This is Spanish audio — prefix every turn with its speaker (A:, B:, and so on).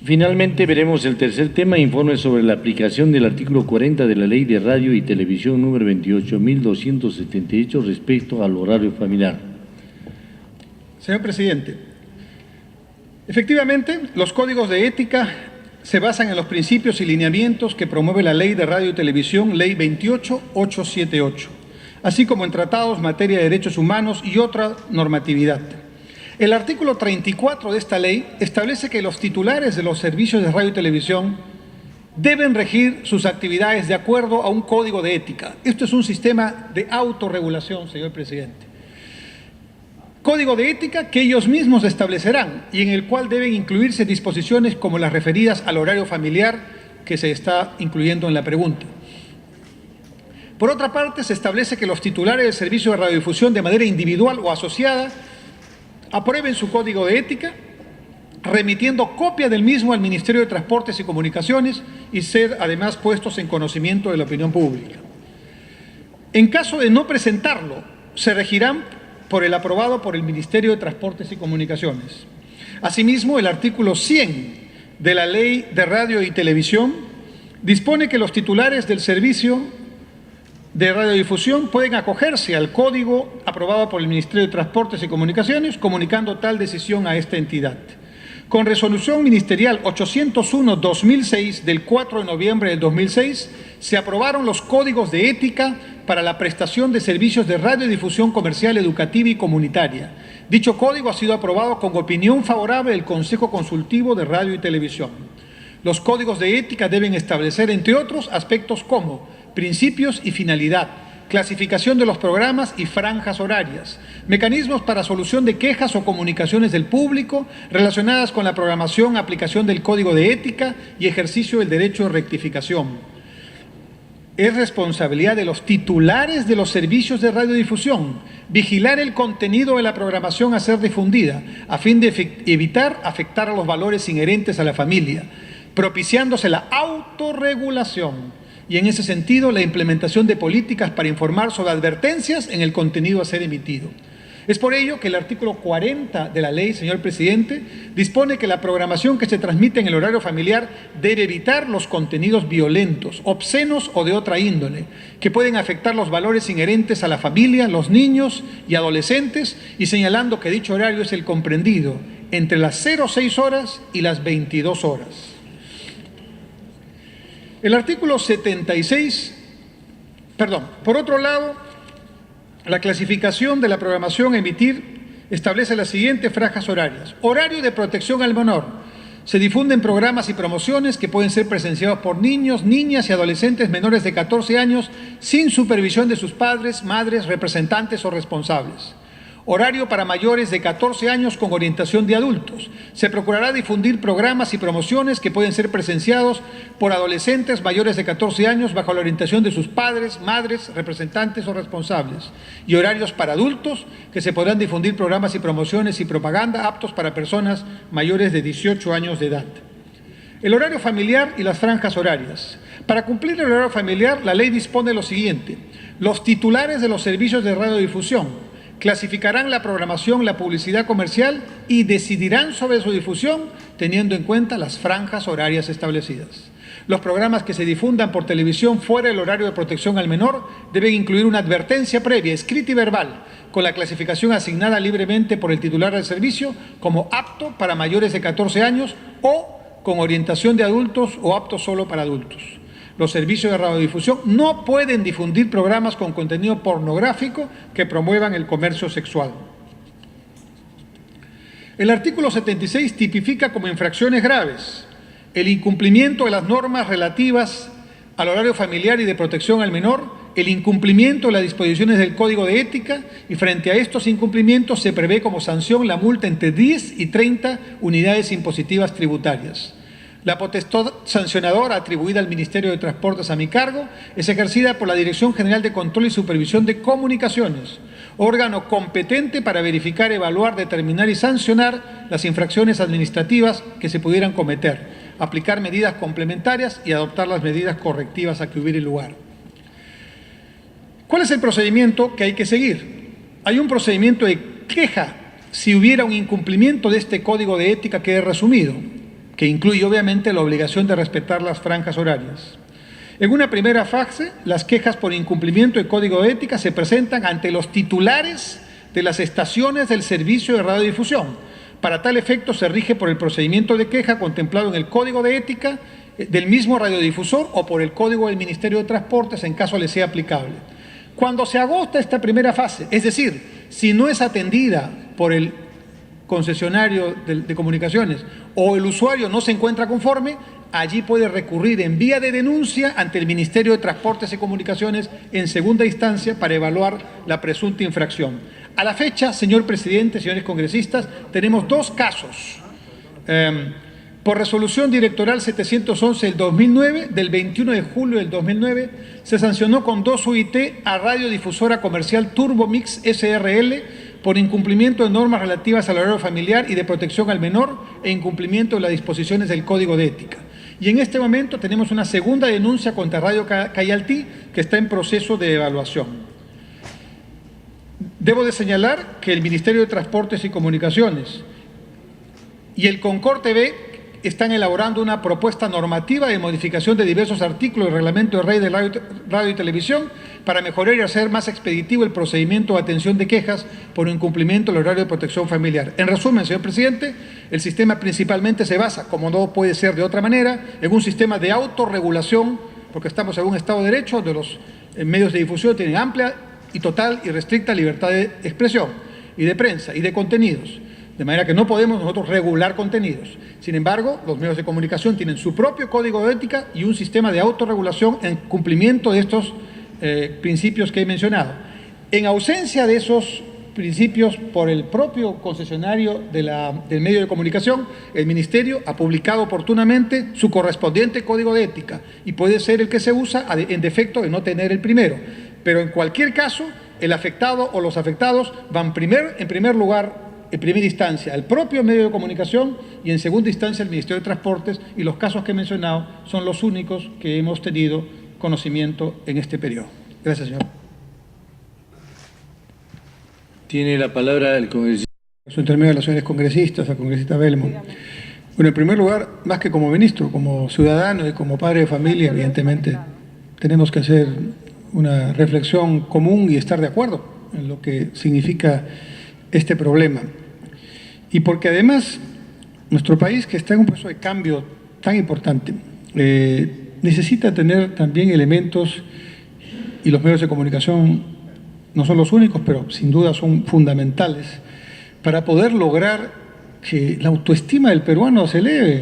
A: Finalmente veremos el tercer tema, informe sobre la aplicación del artículo 40 de la Ley de Radio y Televisión número 28.278 respecto al horario familiar.
B: Señor presidente, efectivamente, los códigos de ética se basan en los principios y lineamientos que promueve la Ley de Radio y Televisión, Ley 28878, así como en tratados, materia de derechos humanos y otra normatividad. El artículo 34 de esta ley establece que los titulares de los servicios de radio y televisión deben regir sus actividades de acuerdo a un código de ética. Esto es un sistema de autorregulación, señor presidente. Código de ética que ellos mismos establecerán y en el cual deben incluirse disposiciones como las referidas al horario familiar que se está incluyendo en la pregunta. Por otra parte, se establece que los titulares del servicio de radiodifusión de manera individual o asociada aprueben su código de ética, remitiendo copia del mismo al Ministerio de Transportes y Comunicaciones y ser además puestos en conocimiento de la opinión pública. En caso de no presentarlo, se regirán por el aprobado por el Ministerio de Transportes y Comunicaciones. Asimismo, el artículo 100 de la Ley de Radio y Televisión dispone que los titulares del servicio de radiodifusión pueden acogerse al código aprobado por el Ministerio de Transportes y Comunicaciones, comunicando tal decisión a esta entidad. Con resolución ministerial 801-2006 del 4 de noviembre del 2006, se aprobaron los códigos de ética para la prestación de servicios de radiodifusión comercial, educativa y comunitaria. Dicho código ha sido aprobado con opinión favorable del Consejo Consultivo de Radio y Televisión. Los códigos de ética deben establecer, entre otros, aspectos como principios y finalidad, clasificación de los programas y franjas horarias, mecanismos para solución de quejas o comunicaciones del público relacionadas con la programación, aplicación del código de ética y ejercicio del derecho de rectificación. Es responsabilidad de los titulares de los servicios de radiodifusión vigilar el contenido de la programación a ser difundida, a fin de evitar afectar a los valores inherentes a la familia, propiciándose la autorregulación y en ese sentido la implementación de políticas para informar sobre advertencias en el contenido a ser emitido. Es por ello que el artículo 40 de la ley, señor presidente, dispone que la programación que se transmite en el horario familiar debe evitar los contenidos violentos, obscenos o de otra índole, que pueden afectar los valores inherentes a la familia, los niños y adolescentes, y señalando que dicho horario es el comprendido entre las 06 horas y las 22 horas. El artículo 76, por otro lado, la clasificación de la programación a emitir establece las siguientes franjas horarias. Horario de protección al menor. Se difunden programas y promociones que pueden ser presenciados por niños, niñas y adolescentes menores de 14 años sin supervisión de sus padres, madres, representantes o responsables. Horario para mayores de 14 años con orientación de adultos. Se procurará difundir programas y promociones que pueden ser presenciados por adolescentes mayores de 14 años bajo la orientación de sus padres, madres, representantes o responsables. Y horarios para adultos que se podrán difundir programas y promociones y propaganda aptos para personas mayores de 18 años de edad. El horario familiar y las franjas horarias. Para cumplir el horario familiar, la ley dispone lo siguiente. Los titulares de los servicios de radiodifusión clasificarán la programación, la publicidad comercial y decidirán sobre su difusión teniendo en cuenta las franjas horarias establecidas. Los programas que se difundan por televisión fuera del horario de protección al menor deben incluir una advertencia previa, escrita y verbal, con la clasificación asignada libremente por el titular del servicio como apto para mayores de 14 años o con orientación de adultos o apto solo para adultos. Los servicios de radiodifusión no pueden difundir programas con contenido pornográfico que promuevan el comercio sexual. El artículo 76 tipifica como infracciones graves el incumplimiento de las normas relativas al horario familiar y de protección al menor, el incumplimiento de las disposiciones del Código de Ética, y frente a estos incumplimientos se prevé como sanción la multa entre 10 y 30 unidades impositivas tributarias. La potestad sancionadora atribuida al Ministerio de Transportes a mi cargo es ejercida por la Dirección General de Control y Supervisión de Comunicaciones, órgano competente para verificar, evaluar, determinar y sancionar las infracciones administrativas que se pudieran cometer, aplicar medidas complementarias y adoptar las medidas correctivas a que hubiere lugar. ¿Cuál es el procedimiento que hay que seguir? Hay un procedimiento de queja si hubiera un incumplimiento de este Código de Ética que he resumido. que incluye obviamente la obligación de respetar las franjas horarias. En una primera fase, las quejas por incumplimiento del Código de Ética se presentan ante los titulares de las estaciones del servicio de radiodifusión. Para tal efecto se rige por el procedimiento de queja contemplado en el Código de Ética del mismo radiodifusor o por el Código del Ministerio de Transportes en caso le sea aplicable. Cuando se agota esta primera fase, es decir, si no es atendida por el concesionario de comunicaciones o el usuario no se encuentra conforme, allí puede recurrir en vía de denuncia ante el Ministerio de Transportes y Comunicaciones en segunda instancia para evaluar la presunta infracción. A la fecha, señor presidente, señores congresistas, tenemos dos casos. Por resolución directoral 711 del 2009, del 21 de julio del 2009, se sancionó con 2 UIT a Radiodifusora Comercial Turbomix SRL por incumplimiento de normas relativas al horario familiar y de protección al menor e incumplimiento de las disposiciones del Código de Ética. Y en este momento tenemos una segunda denuncia contra Radio Cayaltí que está en proceso de evaluación. Debo de señalar que el Ministerio de Transportes y Comunicaciones y el Concor TV están elaborando una propuesta normativa de modificación de diversos artículos del Reglamento de Ley de Radio y Televisión para mejorar y hacer más expeditivo el procedimiento de atención de quejas por incumplimiento del horario de protección familiar. En resumen, señor presidente, el sistema principalmente se basa, como no puede ser de otra manera, en un sistema de autorregulación, porque estamos en un Estado de Derecho donde los medios de difusión tienen amplia y total y restricta libertad de expresión y de prensa y de contenidos. De manera que no podemos nosotros regular contenidos. Sin embargo, los medios de comunicación tienen su propio código de ética y un sistema de autorregulación en cumplimiento de estos principios que he mencionado. En ausencia de esos principios por el propio concesionario del medio de comunicación, el Ministerio ha publicado oportunamente su correspondiente código de ética y puede ser el que se usa en defecto de no tener el primero. Pero en cualquier caso, el afectado o los afectados van en primer lugar, en primera instancia, al propio medio de comunicación y en segunda instancia al Ministerio de Transportes, y los casos que he mencionado son los únicos que hemos tenido conocimiento en este periodo. Gracias, señor.
A: Tiene la palabra el congresista.
B: Su intermedio de las señores congresistas, al congresista Belmont. Bueno, en primer lugar, más que como ministro, como ciudadano y como padre de familia, evidentemente, tenemos que hacer una reflexión común y estar de acuerdo en lo que significa este problema. Y porque además nuestro país, que está en un proceso de cambio tan importante, necesita tener también elementos, y los medios de comunicación no son los únicos, pero sin duda son fundamentales, para poder lograr que la autoestima del peruano se eleve.